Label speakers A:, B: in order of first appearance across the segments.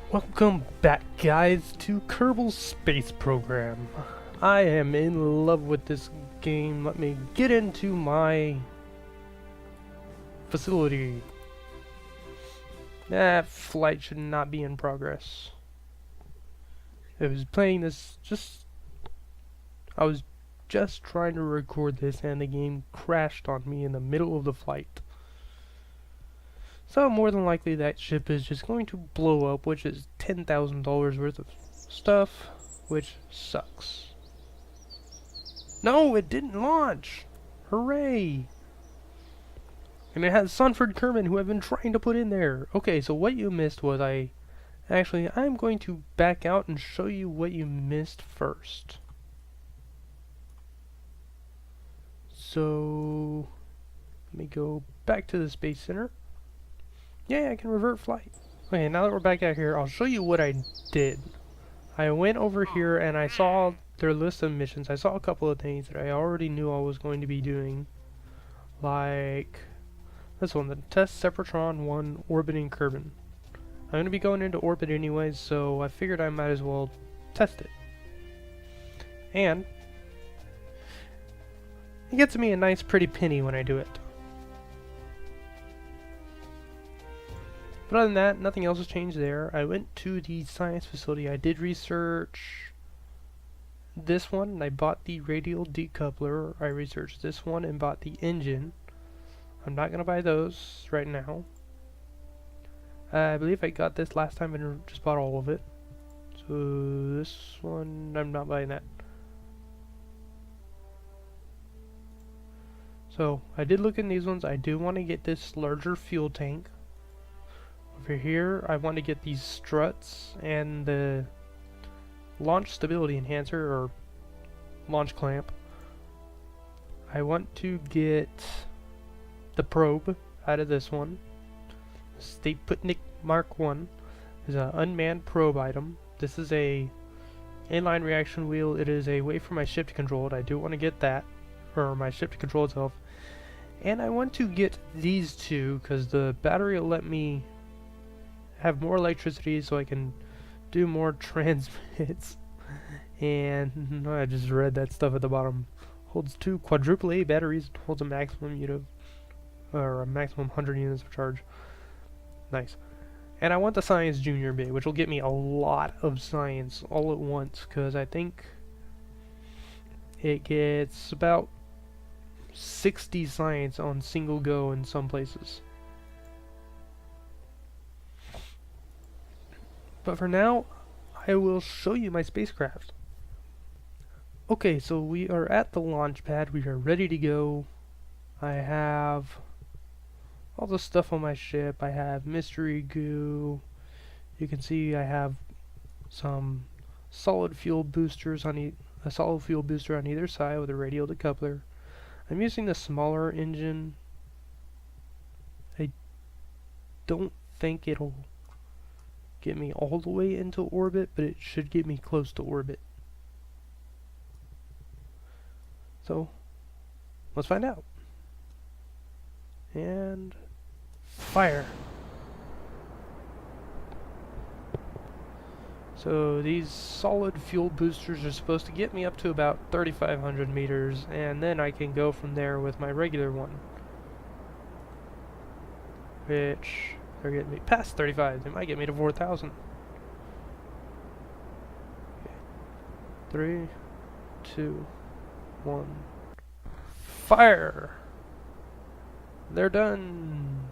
A: Welcome back, guys, to Kerbal Space Program. I am in love with this game. Let me get into my facility. That flight should not be in progress. I was playing this I was just trying to record this and the game crashed on me in the middle of the flight. So more than likely that ship is just going to blow up, which is $10,000 worth of stuff, which sucks. No, it didn't launch! Hooray! And it has Sunford Kerman, who I've been trying to put in there. Okay, so what you missed was I'm going to back out and show you what you missed first. So, let me go back to the Space Center. Yeah, I can revert flight. Okay, now that we're back out here, I'll show you what I did. I went over here and I saw their list of missions. I saw a couple of things that I already knew I was going to be doing. Like this one, the Test Sepratron 1 Orbiting Kerbal. I'm going to be going into orbit anyways, so I figured I might as well test it. And it gets me a nice pretty penny when I do it. But other than that, nothing else has changed there. I went to the science facility. I did research this one, and I bought the radial decoupler. I researched this one and bought the engine. I'm not going to buy those right now. I believe I got this last time and just bought all of it. So this one, I'm not buying that. So I did look in these ones. I do want to get this larger fuel tank. Over here, I want to get these struts and the launch stability enhancer, or launch clamp. I want to get the probe out of this one. Sputnik Mark 1 is an unmanned probe item. This is a inline reaction wheel. It is a way for my ship to control it. I do want to get that, or my ship to control itself. And I want to get these two because the battery will let me have more electricity so I can do more transmits. And I just read that stuff at the bottom. Holds 2 quadruple A batteries. Holds a maximum unit or a maximum 100 units of charge. Nice. And I want the Science Junior Bay, which will get me a lot of science all at once, because I think it gets about 60 science on single go in some places. But for now, I will show you my spacecraft. Okay, so we are at the launch pad. We are ready to go. I have all the stuff on my ship. I have mystery goo. You can see I have some solid fuel boosters on a solid fuel booster on either side with a radial decoupler. I'm using the smaller engine. I don't think it'll get me all the way into orbit, but it should get me close to orbit. So, let's find out. And fire. So these solid fuel boosters are supposed to get me up to about 3,500 meters, and then I can go from there with my regular one, which they're getting me past 35. They might get me to 4,000. Okay. 3, 2, 1. Fire! They're done.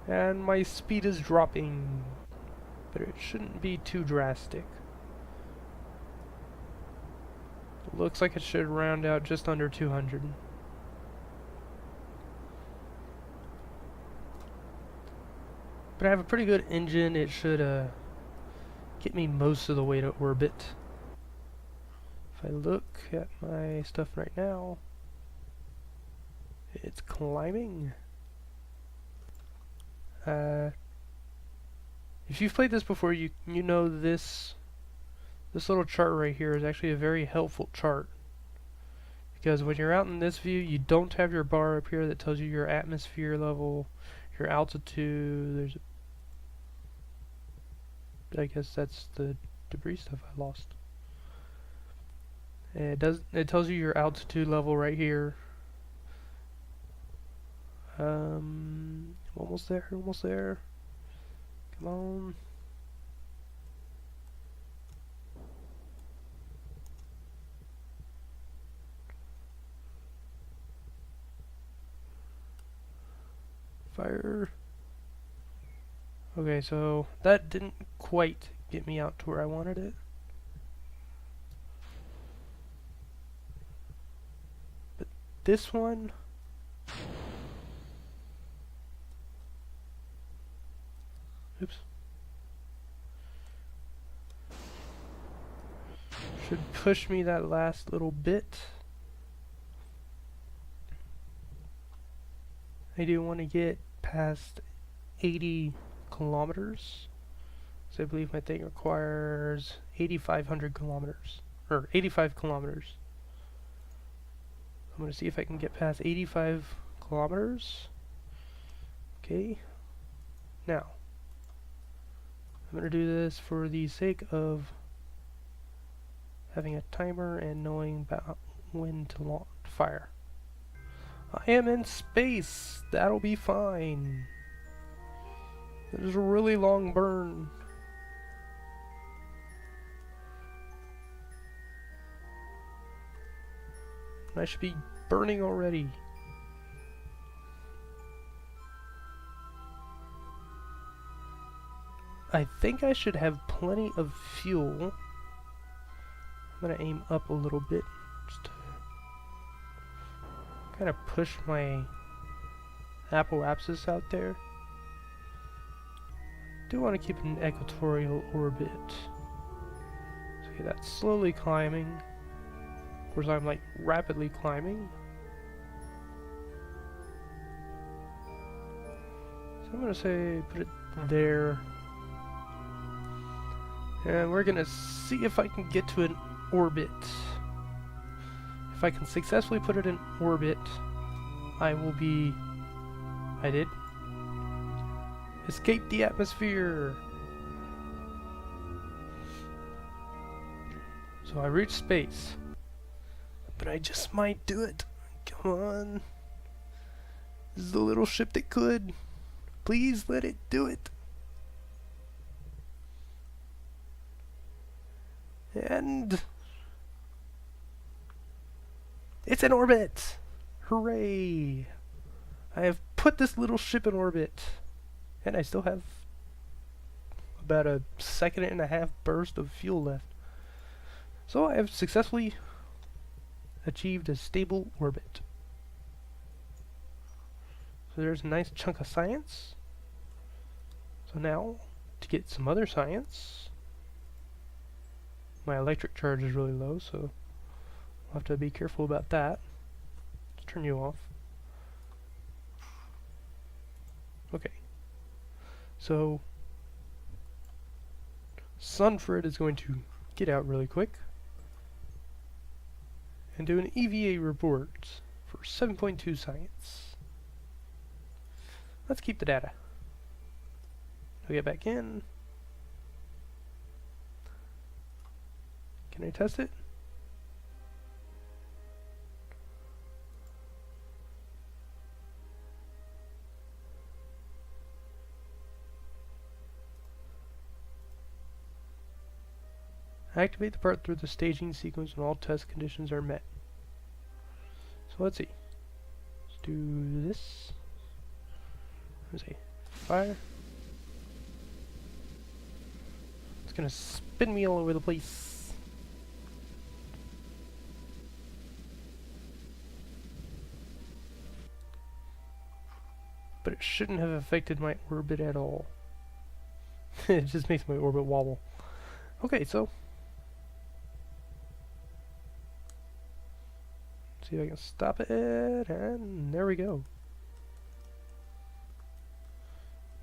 A: And my speed is dropping, but it shouldn't be too drastic. It looks like it should round out just under 200. But I have a pretty good engine. It should get me most of the way to orbit. If I look at my stuff right now, it's climbing. If you've played this before, you know this little chart right here is actually a very helpful chart, because when you're out in this view, you don't have your bar up here that tells you your atmosphere level, your altitude. There's I guess that's the debris stuff I lost. And it tells you your altitude level right here. Almost there, almost there. Come on. Fire. Okay, so that didn't quite get me out to where I wanted it. But this one, oops, should push me that last little bit. I do want to get past 80 kilometers. So I believe my thing requires 8,500 kilometers, or 85 kilometers. I'm going to see if I can get past 85 kilometers. Okay. Now, I'm going to do this for the sake of having a timer and knowing about when to fire. I am in space. That'll be fine. There's a really long burn. I should be burning already. I think I should have plenty of fuel. I'm gonna aim up a little bit just to kind of push my apoapsis out there. Do want to keep an equatorial orbit. Okay, that's slowly climbing. Of course, I'm like rapidly climbing. So I'm gonna say put it there. And we're gonna see if I can get to an orbit. If I can successfully put it in orbit, I will be... I did. Escape the atmosphere! So I reached space. But I just might do it. Come on. This is the little ship that could. Please let it do it. And it's in orbit! Hooray! I have put this little ship in orbit. And I still have about a second and a half burst of fuel left. So I have successfully achieved a stable orbit. So there's a nice chunk of science. So now, to get some other science, my electric charge is really low, so I'll have to be careful about that. Let's turn you off. Okay. So, Sunfred is going to get out really quick and do an EVA report for 7.2 science. Let's keep the data. I'll get back in. Can I test it? Activate the part through the staging sequence when all test conditions are met. So let's see. Let's do this. Let's see. Fire. It's gonna spin me all over the place. But it shouldn't have affected my orbit at all. It just makes my orbit wobble. Okay, so see if I can stop it, and there we go.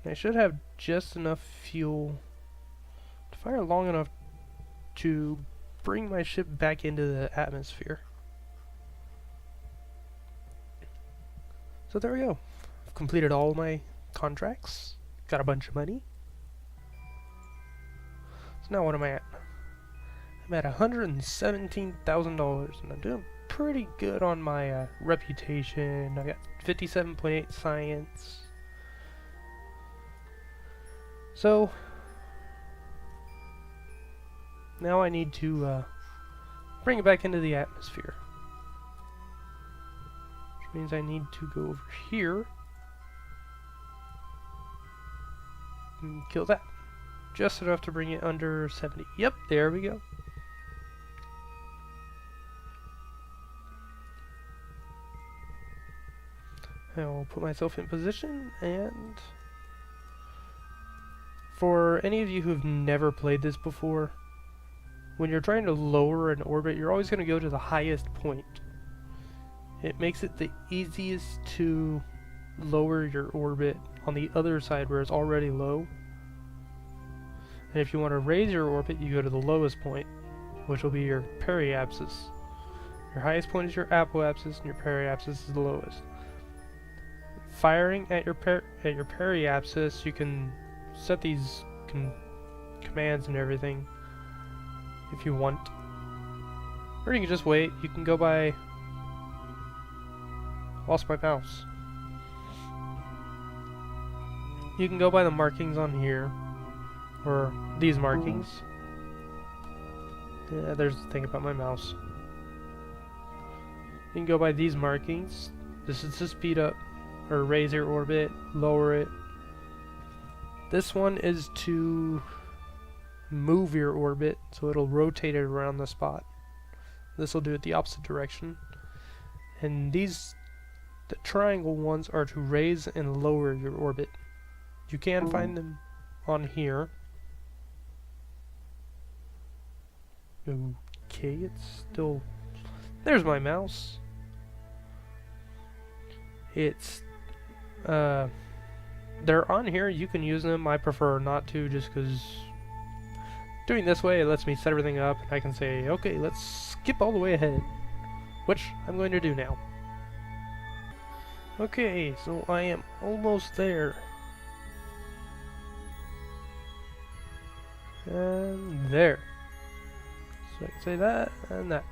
A: I should have just enough fuel to fire long enough to bring my ship back into the atmosphere. So there we go. I've completed all my contracts, got a bunch of money. So now what am I at? I'm at $117,000, and I'm doing pretty good on my reputation. I got 57.8 science. So now I need to bring it back into the atmosphere. Which means I need to go over here and kill that. Just enough to bring it under 70. Yep, there we go. I'll put myself in position, and for any of you who've never played this before, when you're trying to lower an orbit, you're always going to go to the highest point. It makes it the easiest to lower your orbit on the other side where it's already low. And if you want to raise your orbit, you go to the lowest point, which will be your periapsis. Your highest point is your apoapsis, and your periapsis is the lowest. Firing at your periapsis, you can set these commands and everything if you want, or you can just wait. You can go by. Lost my mouse. You can go by the markings on here, or these markings. Yeah, there's the thing about my mouse. You can go by these markings. This is to speed up or raise your orbit, lower it. This one is to move your orbit, so it'll rotate it around the spot. This will do it the opposite direction. And these, the triangle ones, are to raise and lower your orbit. You can find them on here. Okay, it's still... There's my mouse. It's... they're on here, you can use them. I prefer not to, just because doing this way, it lets me set everything up, and I can say, okay, let's skip all the way ahead, which I'm going to do now. Okay, so I am almost there. And there. So I can say that, and that.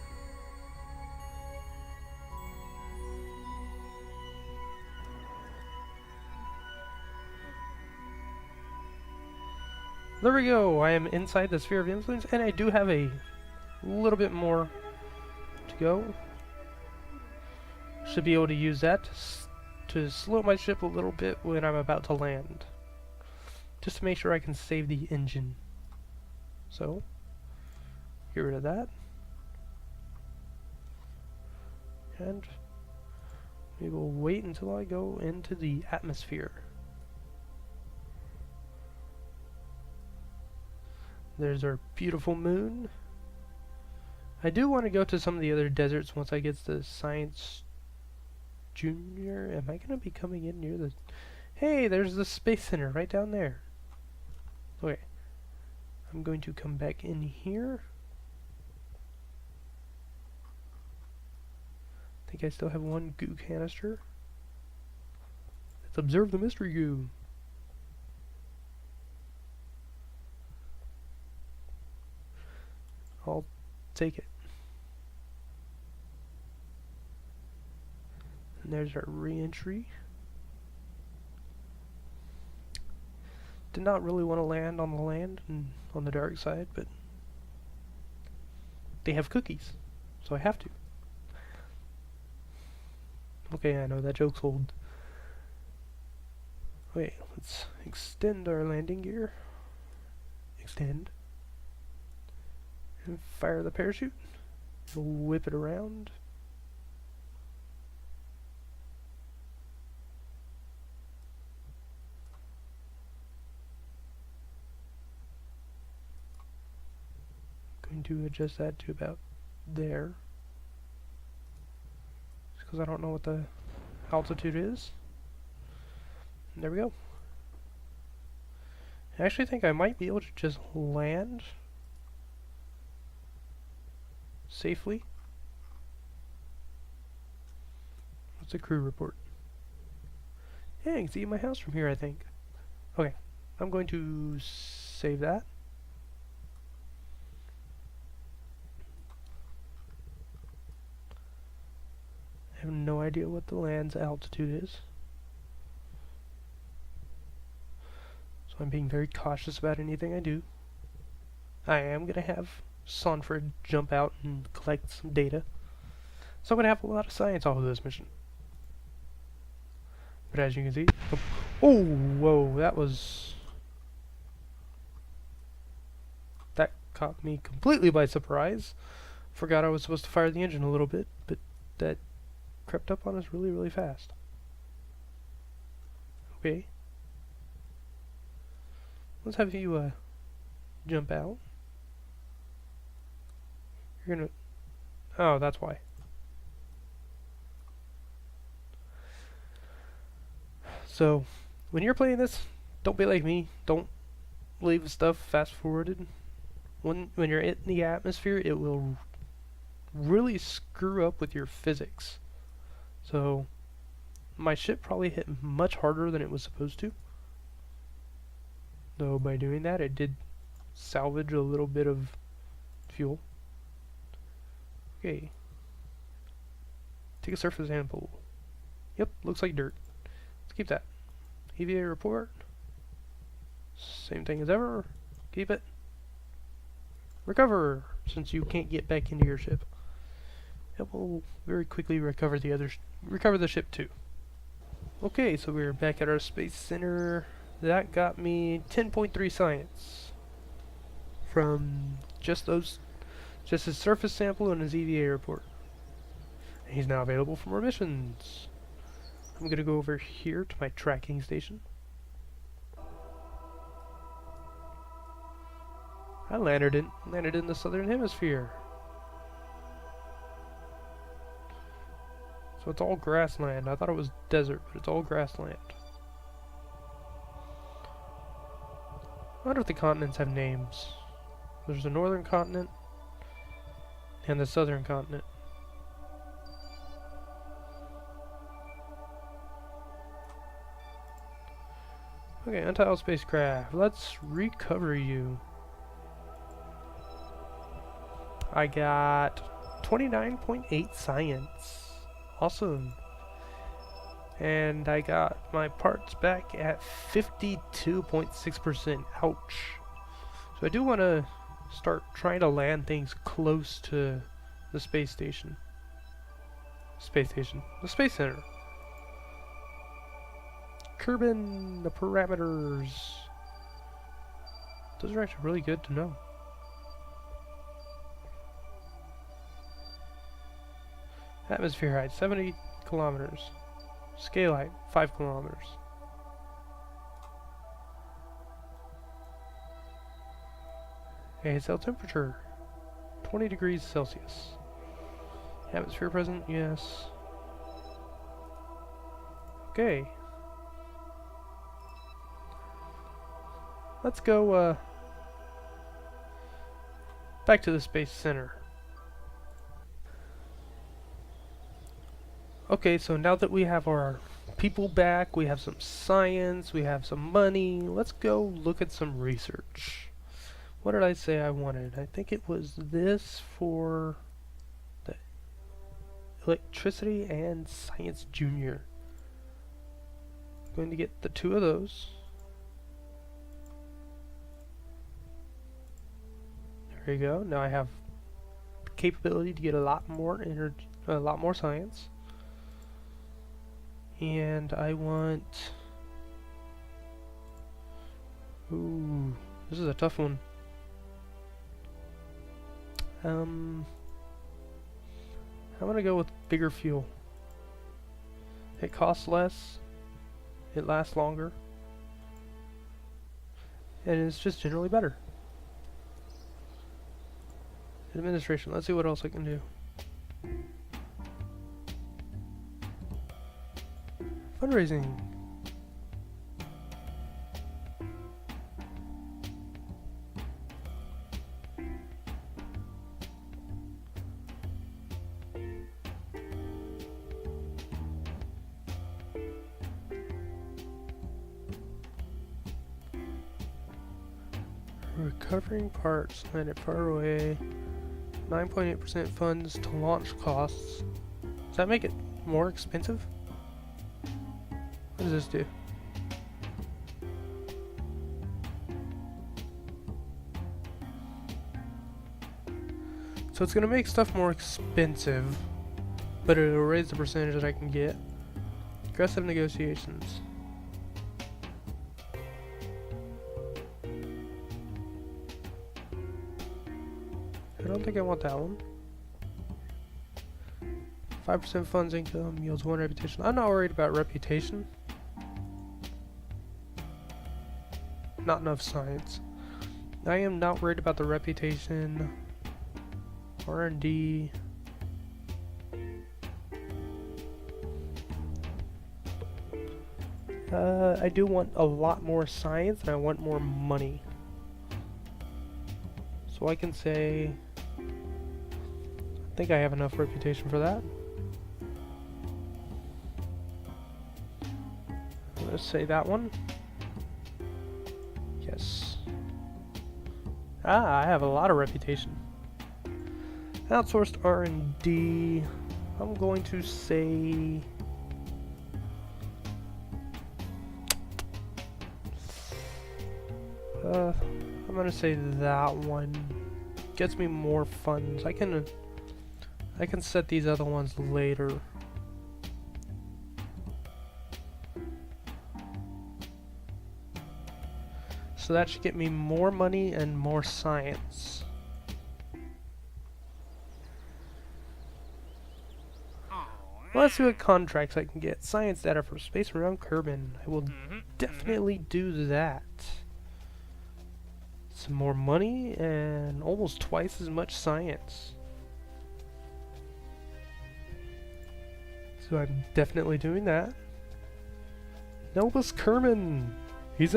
A: There we go, I am inside the sphere of influence, and I do have a little bit more to go. Should be able to use that to slow my ship a little bit when I'm about to land. Just to make sure I can save the engine. So, get rid of that. And we will wait until I go into the atmosphere. There's our beautiful moon. I do want to go to some of the other deserts once I get to Science Junior. Am I going to be coming in near the... Hey, there's the Space Center right down there. Okay. I'm going to come back in here. I think I still have one goo canister. Let's observe the mystery goo. I'll take it. And there's our re-entry. Did not really want to land on the land and on the dark side, but they have cookies, so I have to. Okay, I know that joke's old. Wait, let's extend our landing gear. Extend. And fire the parachute. We'll whip it around. Going to adjust that to about there. Just because I don't know what the altitude is. And there we go. I actually think I might be able to just land safely. What's the crew report? Yeah, you can see my house from here, I think. Okay, I'm going to save that. I have no idea what the land's altitude is. So I'm being very cautious about anything I do. I am going to have Sonford jump out and collect some data. So I'm going to have a lot of science off of this mission. But as you can see... Oh, whoa, that was... That caught me completely by surprise. Forgot I was supposed to fire the engine a little bit, but that crept up on us really, really fast. Okay. Let's have you, jump out. You're gonna... Oh, that's why. So, when you're playing this, don't be like me. Don't leave stuff fast forwarded. When you're in the atmosphere, it will really screw up with your physics. So, my ship probably hit much harder than it was supposed to. Though by doing that, it did salvage a little bit of fuel. Okay. Take a surface sample. Yep, looks like dirt. Let's keep that. EVA report. Same thing as ever. Keep it. Recover, since you can't get back into your ship. It will very quickly recover the ship too. Okay, so we're back at our space center. That got me 10.3 science from just his surface sample and his EVA report. And he's now available for more missions. I'm gonna go over here to my tracking station. I landed in the southern hemisphere. So it's all grassland. I thought it was desert, but it's all grassland. I wonder if the continents have names. There's the northern continent and the southern continent. Okay, untitled spacecraft. Let's recover you. I got 29.8 science. Awesome. And I got my parts back at 52.6%. Ouch. So I do want to start trying to land things close to the space station. The space center. Kerbal, the parameters. Those are actually really good to know. Atmosphere height, 70 kilometers. Scale height, 5 kilometers. Okay, cell temperature, 20 degrees Celsius. Atmosphere present, yes. Okay. Let's go, back to the Space Center. Okay, so now that we have our people back, we have some science, we have some money, let's go look at some research. What did I say I wanted? I think it was this for the electricity and science junior. I'm going to get the 2 of those. There you go. Now I have capability to get a lot more energy, a lot more science. And I want... Ooh, this is a tough one. I'm gonna go with bigger fuel. It costs less, it lasts longer, and it's just generally better. Administration, let's see what else I can do. Fundraising. Recovering parts landed far away. 9.8% funds to launch costs. Does that make it more expensive? What does this do? So it's gonna make stuff more expensive, but it'll raise the percentage that I can get. Aggressive negotiations. I don't think I want that one. 5% funds income yields 1 reputation. I'm not worried about reputation. Not enough science. I am not worried about the reputation. R&D. I do want a lot more science and I want more money. So I can say, I think I have enough reputation for that. Let's say that one. Yes. Ah, I have a lot of reputation. Outsourced R&D. I'm going to say... I'm gonna say that one gets me more funds. I can set these other ones later. So that should get me more money and more science. Let's see what contracts I can get. Science data for space around Kerbal. I will definitely do that. Some more money and almost twice as much science. So I'm definitely doing that. Nelbus Kerbal. He's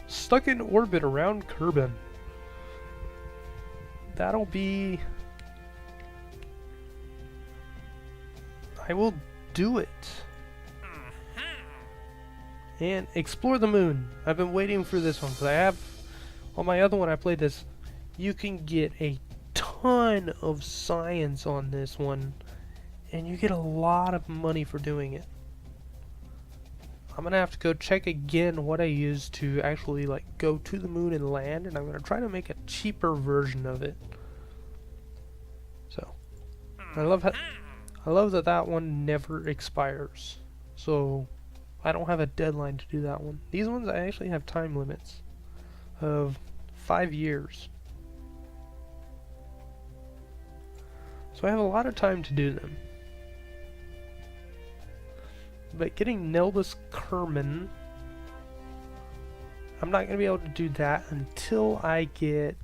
A: stuck in orbit around Kerbal. That'll be... I will do it. And explore the moon. I've been waiting for this one because I have... On my other one I played this. You can get a ton of science on this one. And you get a lot of money for doing it. I'm gonna have to go check again what I used to actually like go to the moon and land, and I'm gonna try to make a cheaper version of it. So I love that that one never expires. So I don't have a deadline to do that one. These ones I actually have time limits of 5 years. So I have a lot of time to do them. But getting Nelbus Kerbal, I'm not going to be able to do that until I go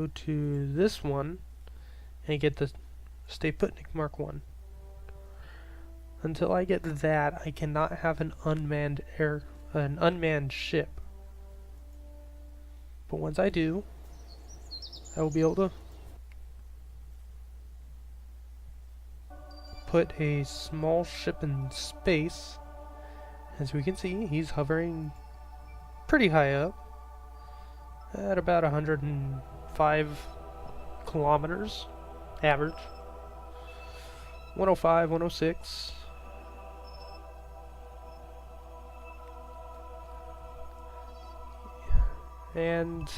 A: to this one and get the Staputnik Mark 1. Until I get that, I cannot have an unmanned ship. But once I do, I will be able to put a small ship in space. As we can see, he's hovering pretty high up at about 105 kilometers average. 105, 106. And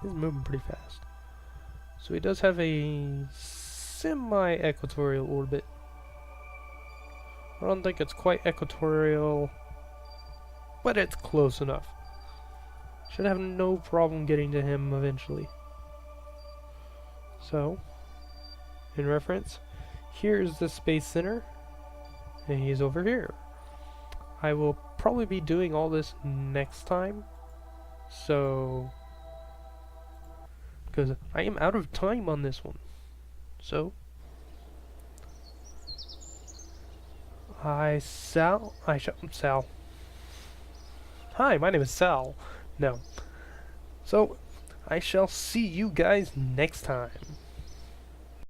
A: he's moving pretty fast. So he does have a semi-equatorial orbit. I don't think it's quite equatorial, but it's close enough. Should have no problem getting to him eventually. So, in reference, here's the Space Center, and he's over here. I will probably be doing all this next time, so, because I am out of time on this one. So, Sal. Hi, my name is Sal. No. So, I shall see you guys next time.